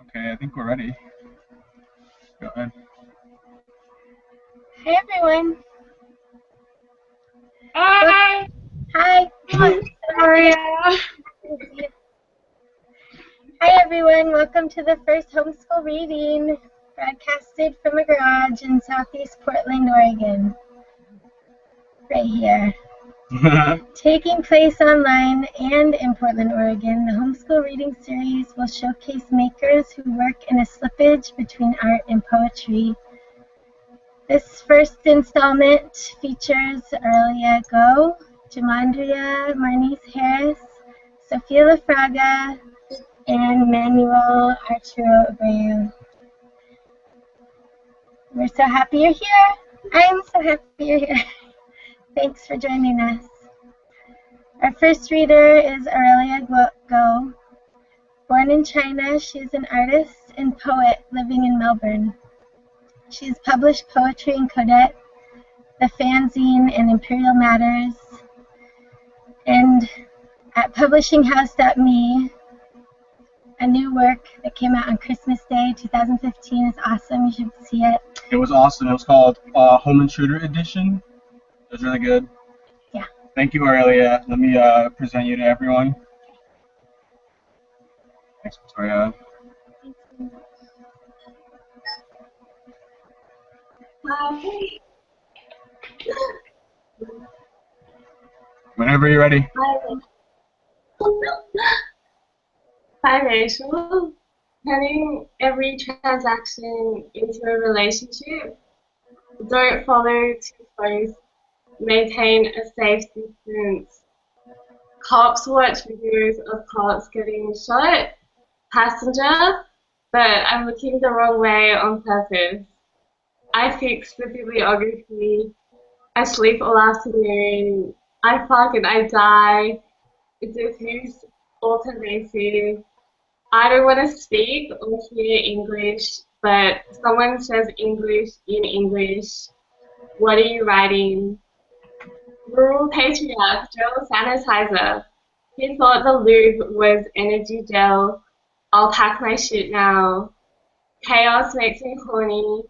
Okay, I think we're ready. Go ahead. Hi everyone. Hi, Hi. Maria. Hi everyone. Welcome to the first homeschool reading, broadcasted from a garage in southeast Portland, Oregon. Right here. Taking place online and in Portland, Oregon, the homeschool reading series will showcase makers who work in a slippage between art and poetry. This first installment features Aurelia Go, Jamandria Marnice Harris, Sophia Lafraga, and Manuel Arturo Abreu. We're so happy you're here. I'm so happy you're here. Thanks for joining us. Our first reader is Aurelia Go. Born in China, she is an artist and poet living in Melbourne. She has published poetry in Codet, The Fanzine, and Imperial Matters, and at publishinghouse.me. A new work that came out on Christmas Day 2015 is awesome. You should see it. It was awesome. It was called Home Intruder Edition. It was really good. Yeah. Thank you, Aurelia. Let me present you to everyone. Thanks, Victoria. Hi. Whenever you're ready. Hi, Rachel. Turning every transaction into a relationship. Don't follow too close. Maintain a safe distance. Cops watch videos of cops getting shot. Passenger, but I'm looking the wrong way on purpose. I fix the bibliography. I sleep all afternoon. I fuck and I die. Diffuse or pervasive. I don't want to speak or hear English, but someone says English in English. What are you writing? Rural patriarch, gel sanitizer. He thought the lube was energy gel. I'll pack my shit now. Chaos makes me horny.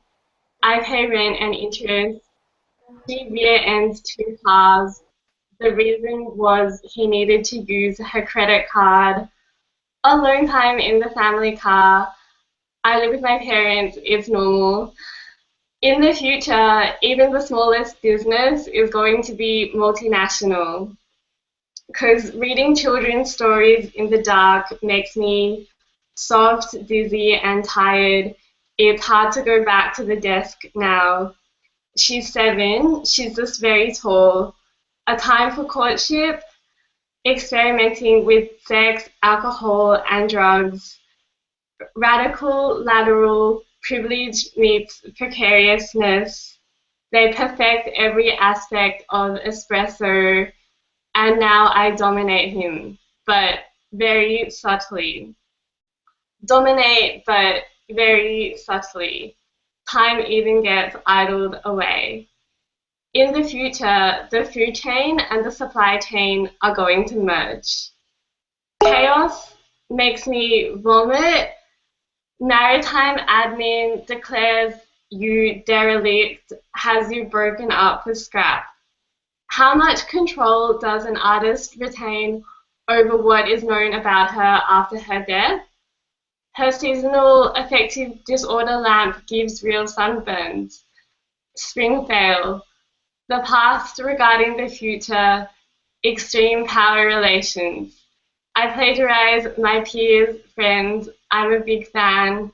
I pay rent and interest. She rear ends two cars. The reason was he needed to use her credit card. Alone time in the family car. I live with my parents, it's normal. In the future, even the smallest business is going to be multinational. Because reading children's stories in the dark makes me soft, dizzy, and tired. It's hard to go back to the desk now. She's 7, she's just very tall. A time for courtship, experimenting with sex, alcohol, and drugs. Radical, lateral, privilege meets precariousness. They perfect every aspect of espresso, and now I dominate him, but very subtly. Dominate, but very subtly. Time even gets idled away. In the future, the food chain and the supply chain are going to merge. Chaos makes me vomit. Maritime admin declares you derelict, has you broken up for scrap. How much control does an artist retain over what is known about her after her death? Her seasonal affective disorder lamp gives real sunburns. Spring fail. The past regarding the future, extreme power relations. I plagiarize my peers, friends. I'm a big fan.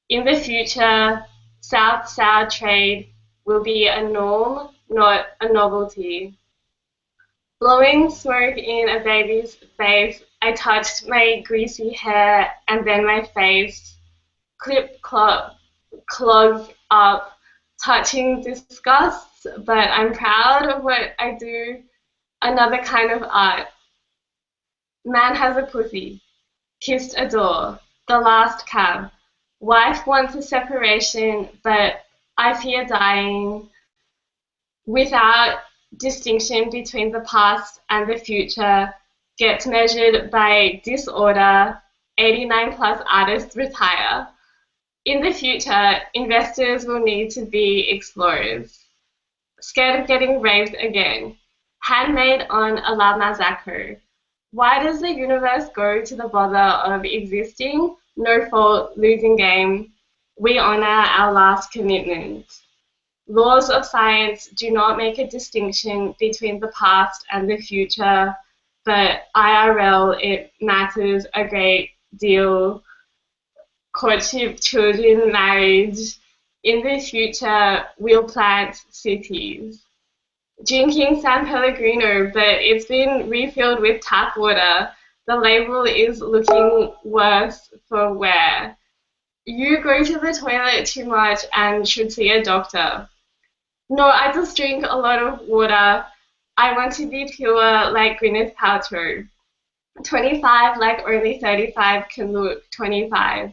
In the future, South-South trade will be a norm, not a novelty. Blowing smoke in a baby's face, I touched my greasy hair and then my face. Clip clog, clogged up, touching disgust, but I'm proud of what I do. Another kind of art. Man has a pussy. Kissed a door. The last cab. Wife wants a separation, but I fear dying. Without distinction between the past and the future, gets measured by disorder, 89 plus artists retire. In the future, investors will need to be explorers. Scared of getting raped again. Handmade on Alaa Mazako. Why does the universe go to the bother of existing? No fault, losing game. We honor our last commitment. Laws of science do not make a distinction between the past and the future, but IRL, it matters a great deal. Courtship, children, marriage. In the future, we'll plant cities. Drinking San Pellegrino, but it's been refilled with tap water. The label is looking worse for wear. You go to the toilet too much and should see a doctor. No, I just drink a lot of water. I want to be pure like Gwyneth Paltrow. 25 like only 35 can look 25.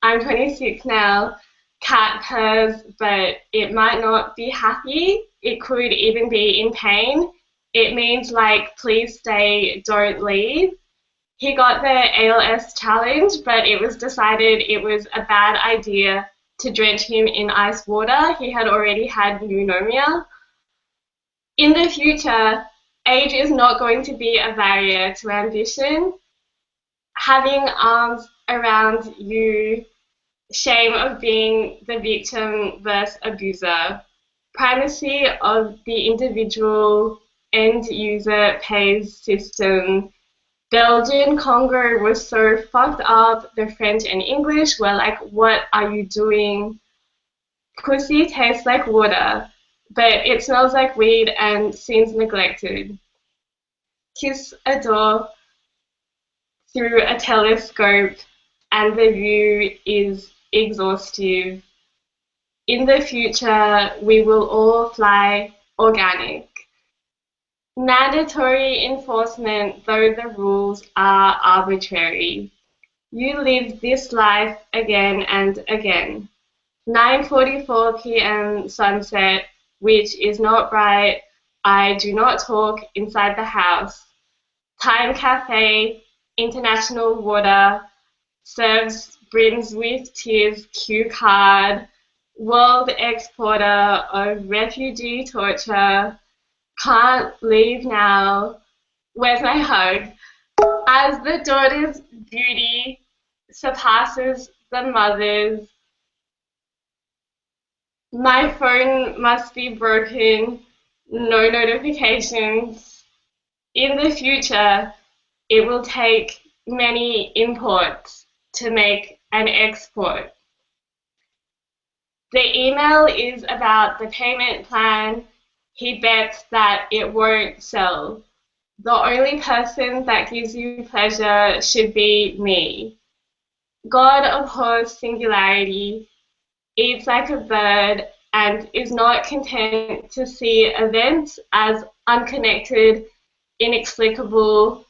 I'm 26 now. Cat purrs, but it might not be happy. It could even be in pain. It means like, please stay, don't leave. He got the ALS challenge, but it was decided it was a bad idea to drench him in ice water. He had already had pneumonia. In the future, age is not going to be a barrier to ambition. Having arms around you, shame of being the victim versus abuser. Primacy of the individual end user pays system. Belgian Congo was so fucked up, the French and English were like, what are you doing? Pussy tastes like water, but it smells like weed and seems neglected. Kiss a door through a telescope and the view is exhaustive. In the future, we will all fly organic. Mandatory enforcement, though the rules are arbitrary. You live this life again and again. 9:44 p.m. sunset, which is not bright. I do not talk inside the house. Time Cafe, international water, serves brims with tears cue card, world exporter of refugee torture, can't leave now, where's my hug? As the daughter's beauty surpasses the mother's, my phone must be broken, no notifications. In the future, it will take many imports to make an export. The email is about the payment plan. He bets that it won't sell. The only person that gives you pleasure should be me. God abhors singularity, eats like a bird, and is not content to see events as unconnected, inexplicable,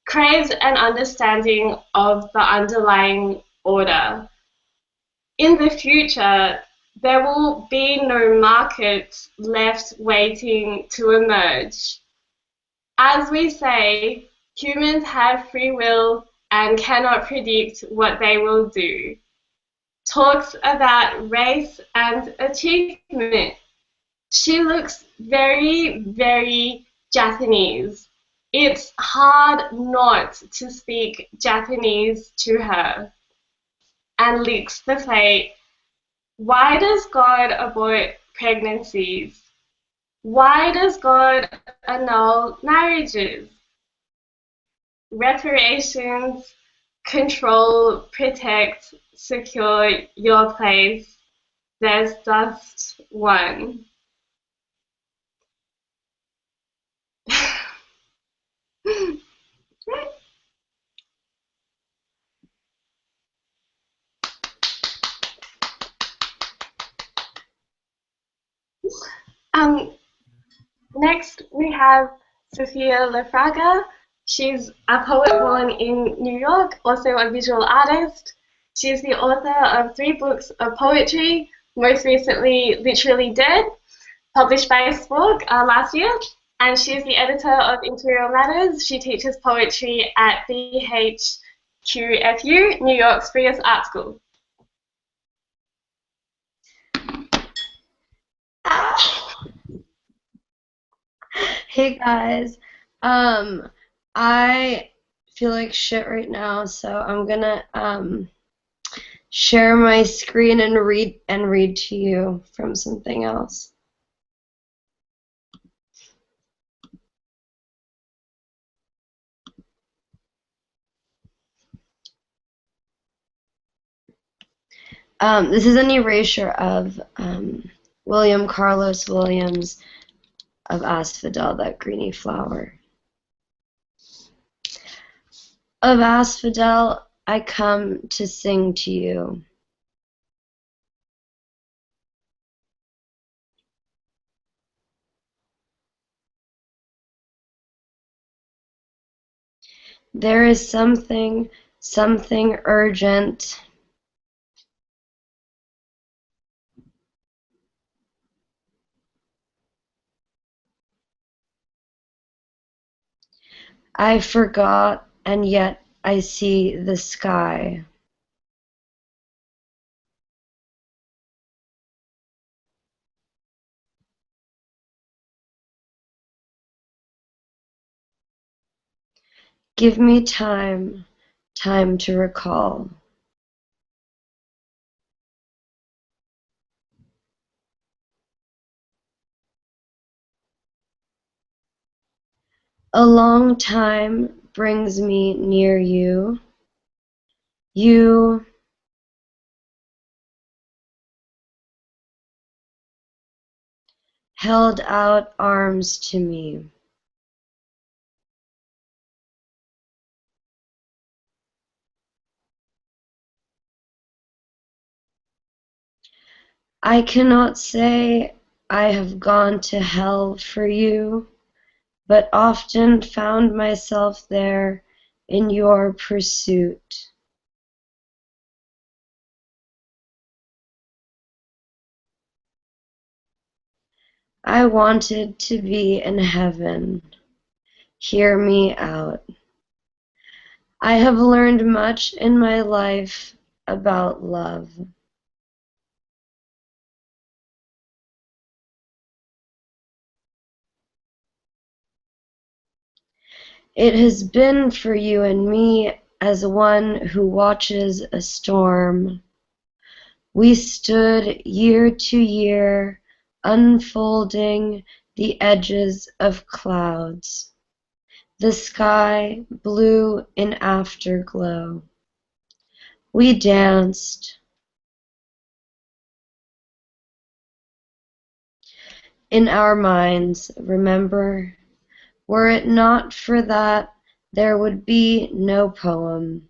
craves an understanding of the underlying order. In the future, there will be no markets left waiting to emerge. As we say, humans have free will and cannot predict what they will do. Talks about race and achievement. She looks very, very Japanese. It's hard not to speak Japanese to her. And licks the plate. Why does God abort pregnancies? Why does God annul marriages? Reparations, control, protect, secure your place. There's just one. Next, we have Sophia Lafraga. She's a poet born in New York, also a visual artist. She's the author of 3 books of poetry, most recently Literally Dead, published by Spork last year. And she's the editor of Imperial Matters. She teaches poetry at BH QFU, New York's freest art school. Hey guys, I feel like shit right now, so I'm gonna share my screen and read to you from something else. This is an erasure of William Carlos Williams of Asphodel, that greeny flower. Of asphodel I come to sing to you. There is something urgent. I forgot, and yet I see the sky. Give me time to recall. A long time brings me near you. You held out arms to me. I cannot say I have gone to hell for you, but often found myself there in your pursuit. I wanted to be in heaven. Hear me out. I have learned much in my life about love. It has been for you and me as one who watches a storm. We stood year to year, unfolding the edges of clouds. The sky blue in afterglow. We danced. In our minds, remember? Were it not for that, there would be no poem.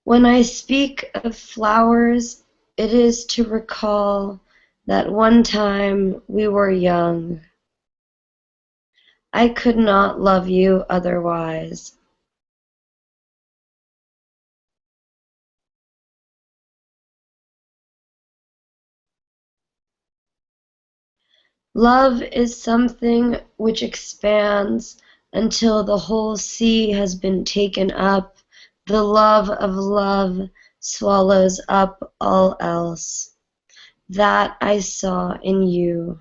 When I speak of flowers, it is to recall that one time we were young. I could not love you otherwise. Love is something which expands until the whole sea has been taken up. The love of love swallows up all else. That I saw in you.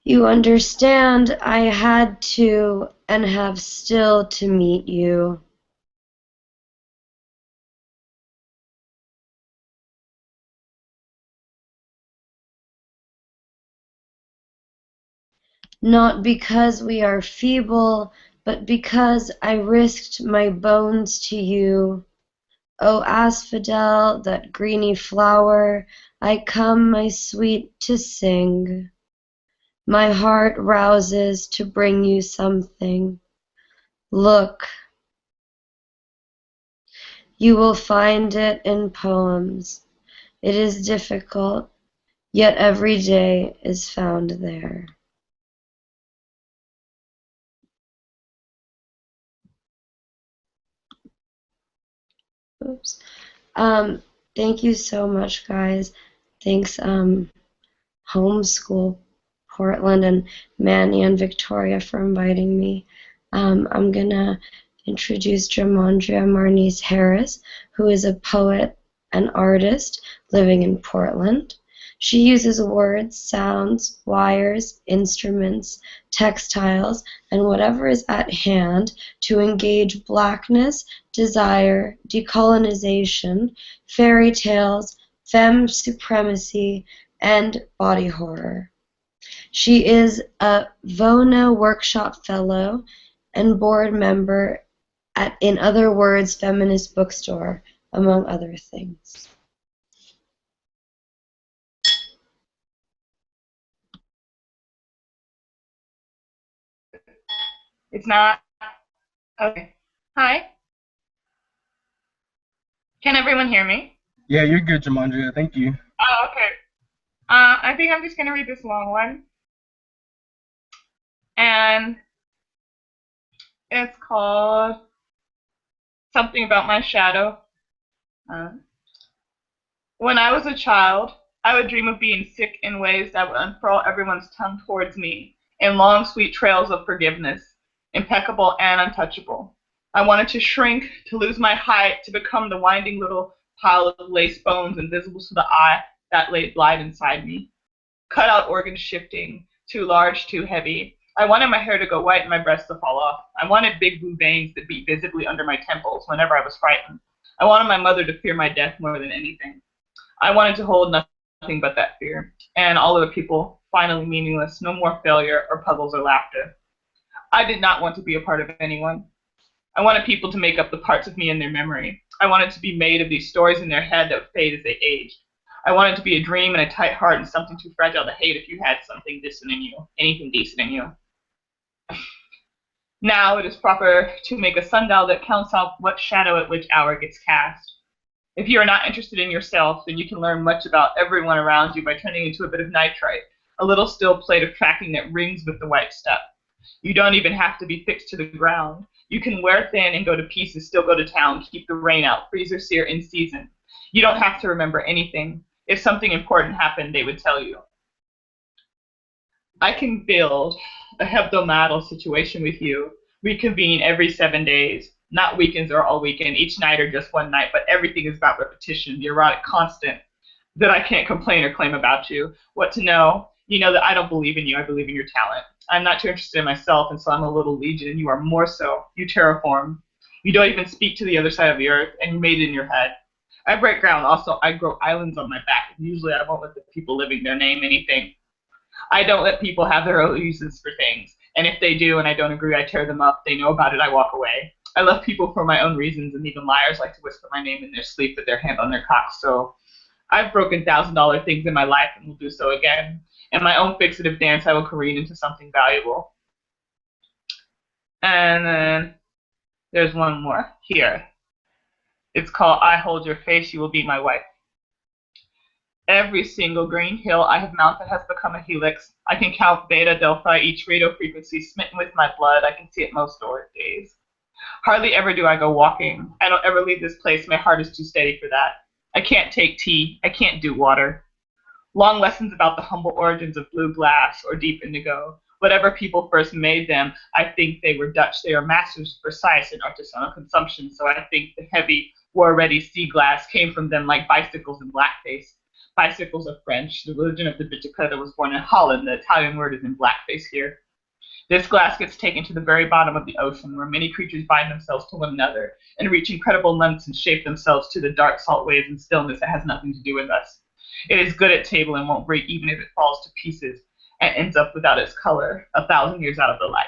You understand, I had to and have still to meet you. Not because we are feeble, but because I risked my bones to you. O asphodel, that greeny flower, I come, my sweet, to sing. My heart rouses to bring you something. Look, you will find it in poems. It is difficult, yet every day is found there. Oops. Thank you so much, guys. Thanks, Homeschool Portland and Manny and Victoria for inviting me. I'm gonna introduce Jamondria Marnice Harris, who is a poet and artist living in Portland. She uses words, sounds, wires, instruments, textiles, and whatever is at hand to engage blackness, desire, decolonization, fairy tales, femme supremacy, and body horror. She is a VONA Workshop Fellow and board member at In Other Words Feminist Bookstore, among other things. It's not? Okay. Hi. Can everyone hear me? Yeah, you're good, Jamondria. Thank you. Oh, okay. I think I'm just going to read this long one. And it's called Something About My Shadow. When I was a child, I would dream of being sick in ways that would unfurl everyone's tongue towards me in long, sweet trails of forgiveness, impeccable and untouchable. I wanted to shrink, to lose my height, to become the winding little pile of lace bones invisible to the eye that lied inside me. Cut out organs shifting, too large, too heavy. I wanted my hair to go white and my breasts to fall off. I wanted big blue veins that beat visibly under my temples whenever I was frightened. I wanted my mother to fear my death more than anything. I wanted to hold nothing but that fear, and all of the people, finally meaningless, no more failure or puzzles or laughter. I did not want to be a part of anyone. I wanted people to make up the parts of me in their memory. I wanted to be made of these stories in their head that would fade as they aged. I wanted to be a dream and a tight heart and something too fragile to hate if you had something decent in you, anything decent in you. Now it is proper to make a sundial that counts out what shadow at which hour gets cast. If you are not interested in yourself, then you can learn much about everyone around you by turning into a bit of nitrite, a little still plate of tracking that rings with the white stuff. You don't even have to be fixed to the ground. You can wear thin and go to pieces, still go to town, keep the rain out, freeze or sear in season. You don't have to remember anything. If something important happened, they would tell you. I can build a hebdomadal situation with you, reconvene every 7 days, not weekends or all weekend, each night or just one night, but everything is about repetition, the erotic constant that I can't complain or claim about you. What to know? You know that I don't believe in you, I believe in your talent. I'm not too interested in myself, and so I'm a little legion, and you are more so. You terraform. You don't even speak to the other side of the earth, and you made it in your head. I break ground. Also, I grow islands on my back. Usually I won't let the people living there name anything. I don't let people have their own uses for things, and if they do and I don't agree, I tear them up. They know about it, I walk away. I love people for my own reasons, and even liars like to whisper my name in their sleep with their hand on their cock, so I've broken $1,000 things in my life and will do so again. In my own fixative dance, I will careen into something valuable. And then there's one more here. It's called I Hold Your Face, You Will Be My Wife. Every single green hill I have mounted has become a helix. I can count beta, delphi, each radio frequency smitten with my blood. I can see it most days. Hardly ever do I go walking. I don't ever leave this place. My heart is too steady for that. I can't take tea. I can't do water. Long lessons about the humble origins of blue glass or deep indigo. Whatever people first made them, I think they were Dutch. They are masters precise in artisanal consumption, so I think the heavy, war-ready sea glass came from them like bicycles in blackface. Bicycles are French. The religion of the bicicletta was born in Holland. The Italian word is in blackface here. This glass gets taken to the very bottom of the ocean, where many creatures bind themselves to one another and reach incredible lengths and shape themselves to the dark salt waves and stillness that has nothing to do with us. It is good at table and won't break even if it falls to pieces and ends up without its color, 1,000 years out of the light.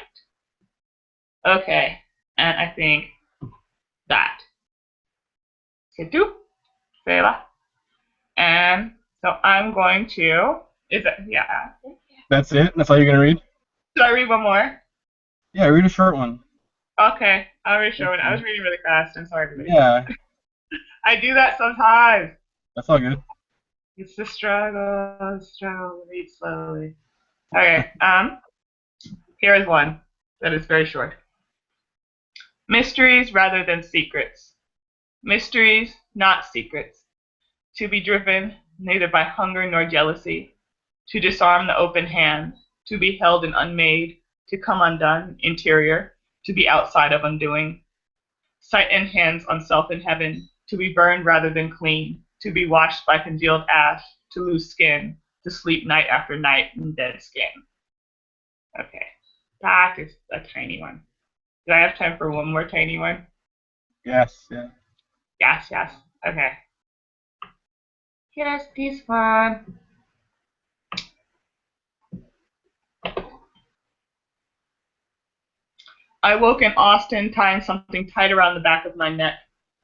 Okay, and I think that. C'est tout. C'est là. And so I'm going to. Is it? Yeah. That's it? That's all you're gonna read? Should I read one more? Yeah, read a short one. Okay, I'll read a short one. I was reading really fast. I'm sorry. Yeah, I do that sometimes. that's all good. It's the struggle. Read slowly. Okay. Here is one that is very short. Mysteries rather than secrets. Mysteries, not secrets. To be driven neither by hunger nor jealousy. To disarm the open hand. To be held and unmade. To come undone, interior. To be outside of undoing. Sight and hands on self in heaven. To be burned rather than clean. To be washed by congealed ash. To lose skin. To sleep night after night in dead skin. Okay. That is a tiny one. Do I have time for one more tiny one? Yes, yeah. Yes. Okay. Here's this one. I woke in Austin, tying something tight around the back of my neck.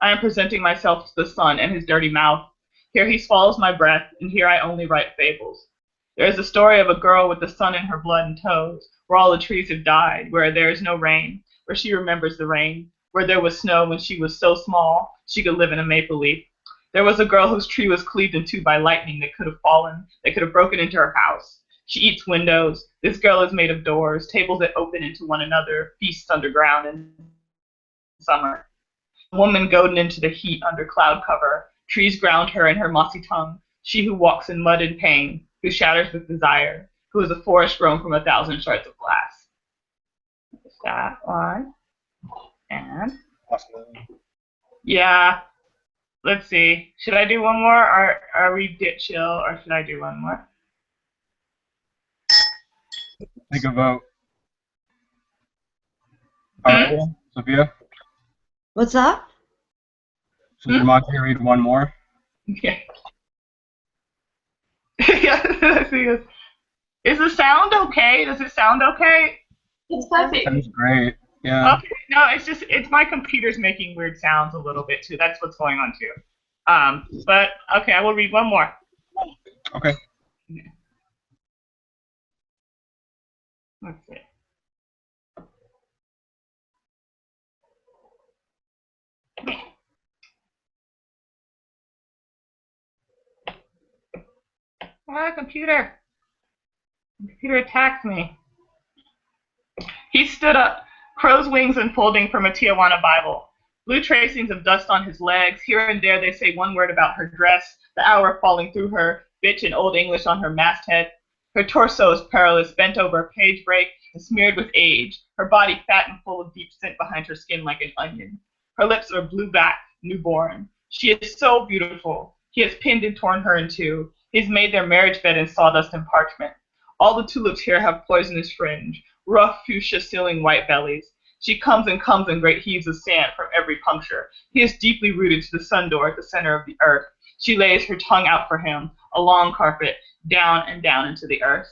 I am presenting myself to the sun and his dirty mouth. Here he swallows my breath, and here I only write fables. There is a story of a girl with the sun in her blood and toes, where all the trees have died, where there is no rain, where she remembers the rain, where there was snow when she was so small she could live in a maple leaf. There was a girl whose tree was cleaved in two by lightning that could have fallen, that could have broken into her house. She eats windows. This girl is made of doors, tables that open into one another, feasts underground in summer. A woman goaded into the heat under cloud cover. Trees ground her in her mossy tongue. She who walks in mud and pain, who shatters with desire, who is a forest grown from 1,000 shards of glass. That's that one. And Awesome. yeah, let's see. Should I do one more, or are we chill, or should I do one more? Take a vote. Alright, Sophia? What's that? So Jumanji, read one more? Yeah. Yeah. Is the sound okay? Does it sound okay? It's perfect. Sounds great. Yeah. Okay. No, it's my computer's making weird sounds a little bit too. That's what's going on too. But okay, I will read one more. Okay. Let's see. Computer. Computer attacks me. He stood up, crow's wings unfolding from a Tijuana Bible. Blue tracings of dust on his legs. Here and there they say one word about her dress, the hour falling through her, bitch in Old English on her masthead. Her torso is perilous, bent over a page break and smeared with age, her body fat and full of deep scent behind her skin like an onion. Her lips are blue back, newborn. She is so beautiful. He has pinned and torn her in two. He has made their marriage bed in sawdust and parchment. All the tulips here have poisonous fringe, rough fuchsia sealing white bellies. She comes in great heaves of sand from every puncture. He is deeply rooted to the sun door at the center of the earth. She lays her tongue out for him, a long carpet, down and down into the earth.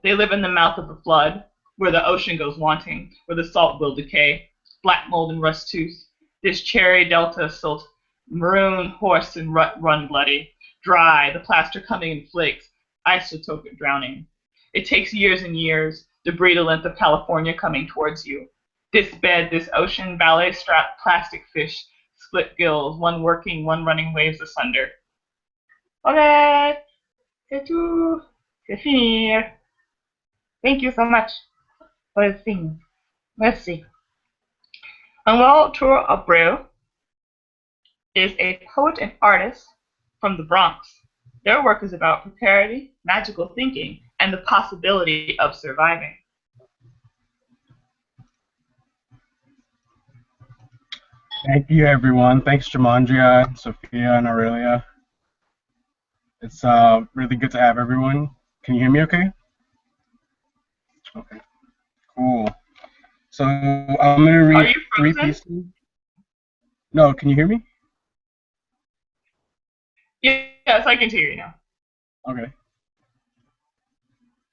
They live in the mouth of the flood, where the ocean goes wanting, where the salt will decay, black mold and rust tooth. This cherry delta silt, maroon, horse and rut run bloody, dry, the plaster coming in flakes, isotopic drowning. It takes years and years, debris the length of California coming towards you. This bed, this ocean, ballet-strapped plastic fish, split gills, one working, one running waves asunder. Okay, c'est tout, c'est fini. Thank you so much for listening. Merci. Manuel Toro Abreu is a poet and artist from the Bronx. Their work is about precarity, magical thinking, and the possibility of surviving. Thank you, everyone. Thanks, Jumanji, Sophia, and Aurelia. It's really good to have everyone. Can you hear me okay? Okay. Cool. So I'm going to read 3 pieces. No, can you hear me? Yes, I can hear you now. Okay.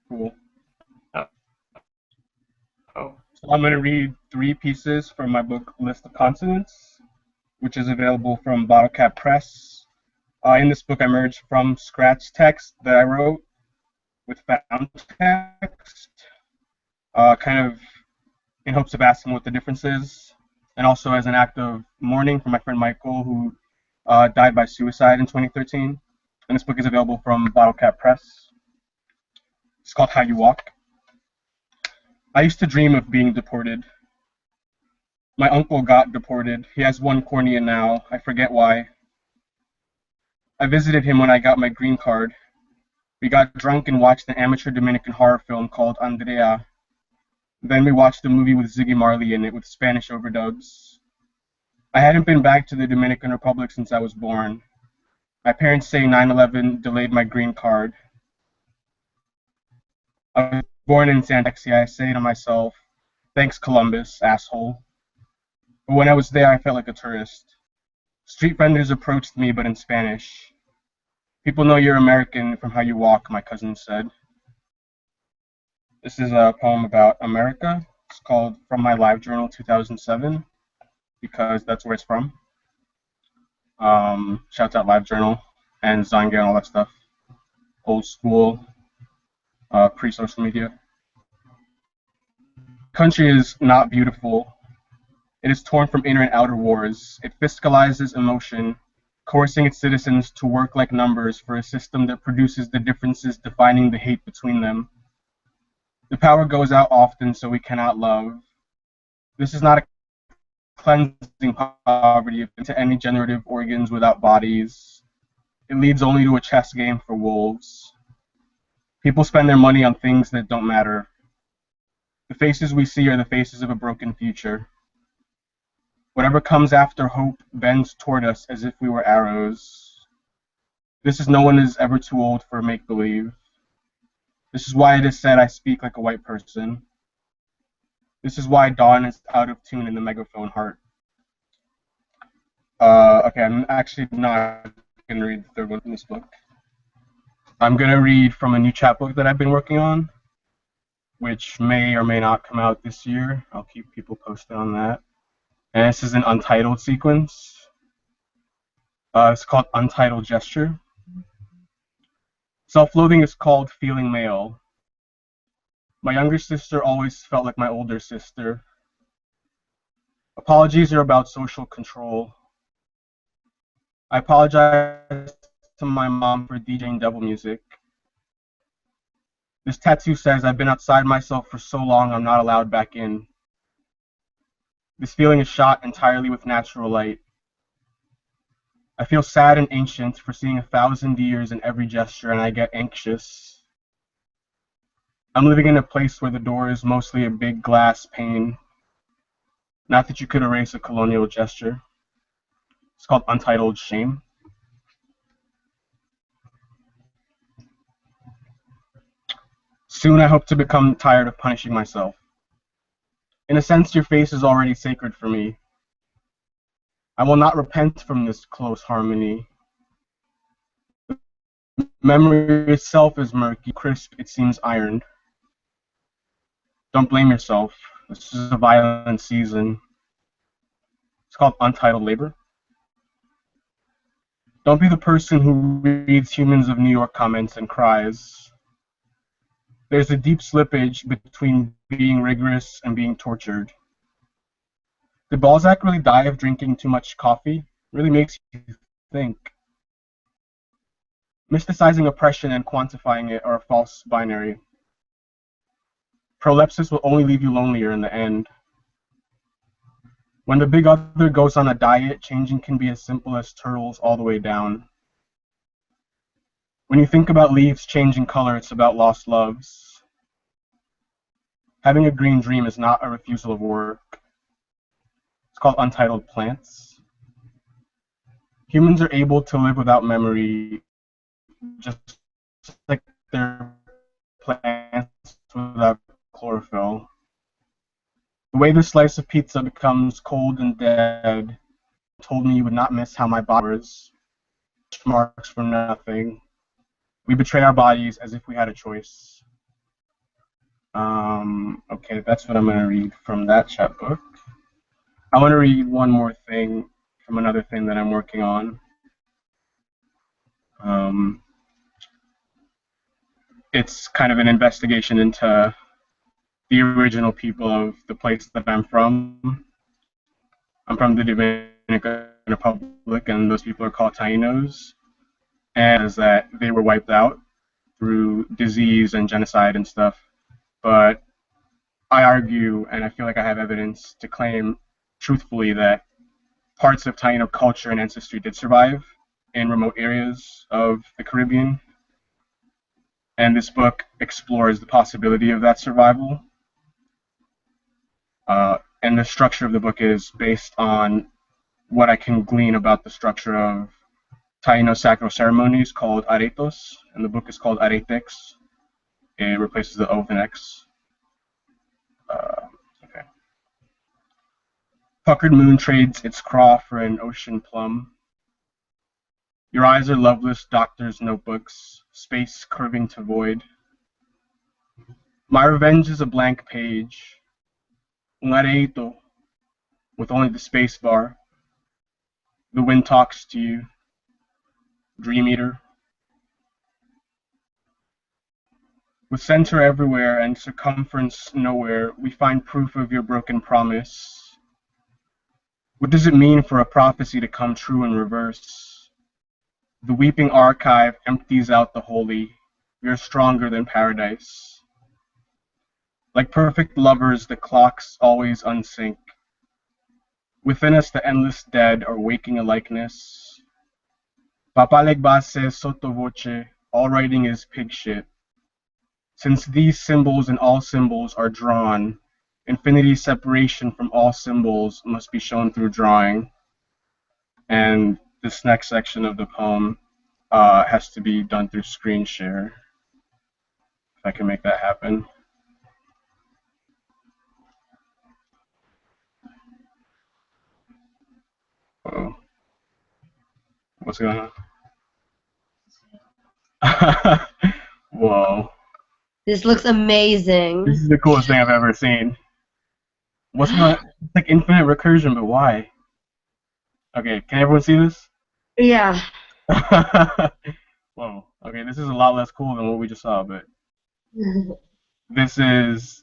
Cool. Oh. So I'm going to read 3 pieces from my book, List of Consonants. which is available from Bottle Cap Press. In this book, I merged from scratch text that I wrote with found text, kind of in hopes of asking what the difference is, and also as an act of mourning for my friend Michael, who died by suicide in 2013. And this book is available from Bottle Cap Press. It's called How You Walk. I used to dream of being deported. My uncle got deported. He has one cornea now. I forget why. I visited him when I got my green card. We got drunk and watched an amateur Dominican horror film called Andrea. Then we watched a movie with Ziggy Marley in it with Spanish overdubs. I hadn't been back to the Dominican Republic since I was born. My parents say 9/11 delayed my green card. I was born in San Texas. I say to myself, thanks Columbus, asshole. But when I was there, I felt like a tourist. Street vendors approached me, but in Spanish. People know you're American from how you walk, my cousin said. This is a poem about America. It's called From My Live Journal 2007, because that's where it's from. Shouts out Live Journal and Zanga and all that stuff. Old school, pre-social media. Country is not beautiful. It is torn from inner and outer wars. It fiscalizes emotion, coercing its citizens to work like numbers for a system that produces the differences defining the hate between them. The power goes out often, so we cannot love. This is not a cleansing poverty into any generative organs without bodies. It leads only to a chess game for wolves. People spend their money on things that don't matter. The faces we see are the faces of a broken future. Whatever comes after hope bends toward us as if we were arrows. This is no one is ever too old for make-believe. This is why it is said I speak like a white person. This is why dawn is out of tune in the megaphone heart. Okay, I'm actually not going to read the third one from this book. I'm going to read from a new chapbook that I've been working on, which may or may not come out this year. I'll keep people posted on that. And this is an untitled sequence. It's called Untitled Gesture. Self-loathing is called feeling male. My younger sister always felt like my older sister. Apologies are about social control. I apologize to my mom for DJing devil music. This tattoo says I've been outside myself for so long I'm not allowed back in. This feeling is shot entirely with natural light. I feel sad and ancient for seeing 1,000 years in every gesture, and I get anxious. I'm living in a place where the door is mostly a big glass pane. Not that you could erase a colonial gesture. It's called Untitled Shame. Soon I hope to become tired of punishing myself. In a sense, your face is already sacred for me. I will not repent from this close harmony. Memory itself is murky, crisp, it seems ironed. Don't blame yourself. This is a violent season. It's called Untitled Labor. Don't be the person who reads Humans of New York comments and cries. There's a deep slippage between being rigorous and being tortured. Did Balzac really die of drinking too much coffee? It really makes you think. Mysticizing oppression and quantifying it are a false binary. Prolepsis will only leave you lonelier in the end. When the big other goes on a diet, changing can be as simple as turtles all the way down. When you think about leaves changing color, it's about lost loves. Having a green dream is not a refusal of work. It's called Untitled Plants. Humans are able to live without memory, just like they're plants without chlorophyll. The way this slice of pizza becomes cold and dead told me you would not miss how my body was. Marks for nothing. We betray our bodies as if we had a choice. Okay, that's what I'm going to read from that chapbook. I want to read one more thing from another thing that I'm working on. It's kind of an investigation into the original people of the place that I'm from. I'm from the Dominican Republic, and those people are called Tainos, and is that they were wiped out through disease and genocide and stuff. But I argue, and I feel like I have evidence to claim truthfully that parts of Taino culture and ancestry did survive in remote areas of the Caribbean. And this book explores the possibility of that survival. And the structure of the book is based on what I can glean about the structure of Taino sacral ceremonies called aretos, and the book is called Aretex. It replaces the O with an X. Okay. Puckered moon trades its craw for an ocean plum. Your eyes are loveless doctors' notebooks, space curving to void. My revenge is a blank page, un areito, with only the space bar. The wind talks to you, Dream Eater. With center everywhere and circumference nowhere, we find proof of your broken promise. What does it mean for a prophecy to come true in reverse? The weeping archive empties out the holy. We are stronger than paradise. Like perfect lovers, the clocks always unsync. Within us, the endless dead are waking a likeness. Papalegba says sotto voce, all writing is pig shit. Since these symbols and all symbols are drawn, infinity's separation from all symbols must be shown through drawing. And this next section of the poem has to be done through screen share. If I can make that happen. Uh-oh. What's going on? Whoa. This looks amazing. This is the coolest thing I've ever seen. What's not? It's like infinite recursion, but why? Okay, can everyone see this? Yeah. Whoa. Okay, this is a lot less cool than what we just saw, but this is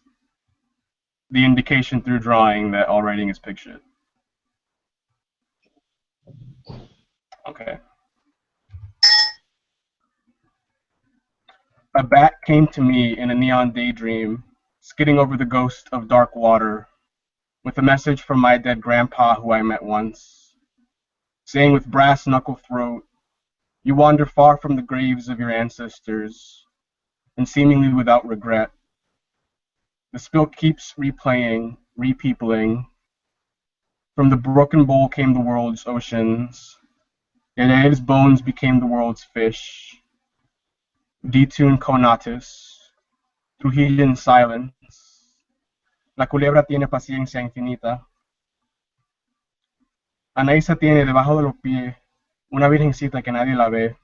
the indication through drawing that all writing is pig shit. Okay. A bat came to me in a neon daydream, skidding over the ghost of dark water, with a message from my dead grandpa who I met once, saying with brass knuckle throat, "You wander far from the graves of your ancestors, and seemingly without regret. The spill keeps replaying, repeopling. From the broken bowl came the world's oceans. Eleel's bones became the world's fish. Detuned conatus, Trujillan silence. La culebra tiene paciencia infinita. Anaísa tiene debajo de los pies una virgencita que nadie la ve.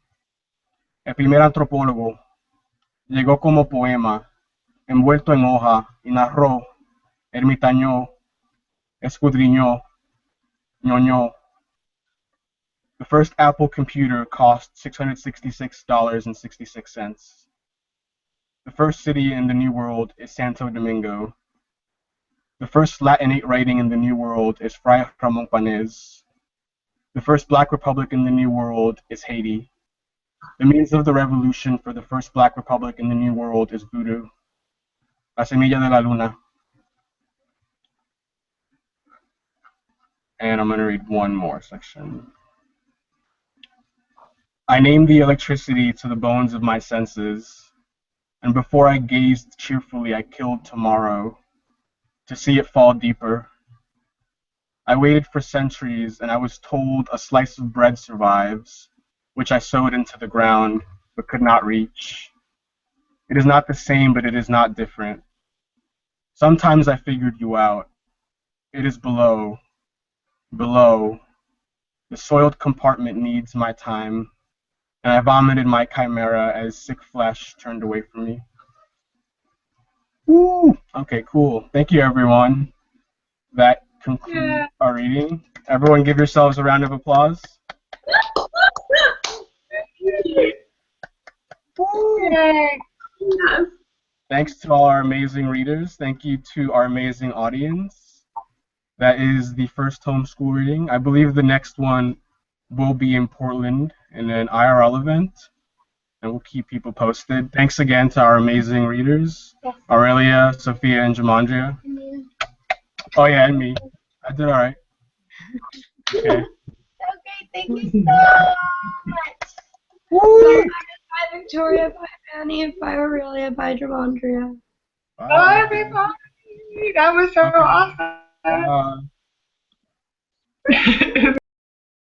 El primer antropólogo llegó como poema, envuelto en hoja, y narró, ermitañó, escudriñó, ñoñó. The first Apple computer cost $666.66. The first city in the New World is Santo Domingo. The first Latinate writing in the New World is Fray Ramon Panez. The first Black Republic in the New World is Haiti. The means of the revolution for the first Black Republic in the New World is voodoo. La semilla de la luna. And I'm going to read one more section. I named the electricity to the bones of my senses, and before I gazed cheerfully, I killed tomorrow, to see it fall deeper. I waited for centuries, and I was told a slice of bread survives, which I sowed into the ground, but could not reach. It is not the same, but it is not different. Sometimes I figured you out. It is below. Below. The soiled compartment needs my time, and I vomited my chimera as sick flesh turned away from me. Woo! Okay, cool. Thank you, everyone. That concludes our reading. Everyone give yourselves a round of applause. Yay. Yes. Thanks to all our amazing readers. Thank you to our amazing audience. That is the first homeschool reading. I believe the next one will be in Portland in an IRL event, and we'll keep people posted. Thanks again to our amazing readers, Aurelia, Sophia, and Jamandria. Oh yeah, and me. I did all right. Okay. Okay, thank you so much. Woo! Bye, Victoria. Bye, Manny. Bye, Aurelia. Bye, Dramandria. Bye, everybody. That was so awesome. Bye.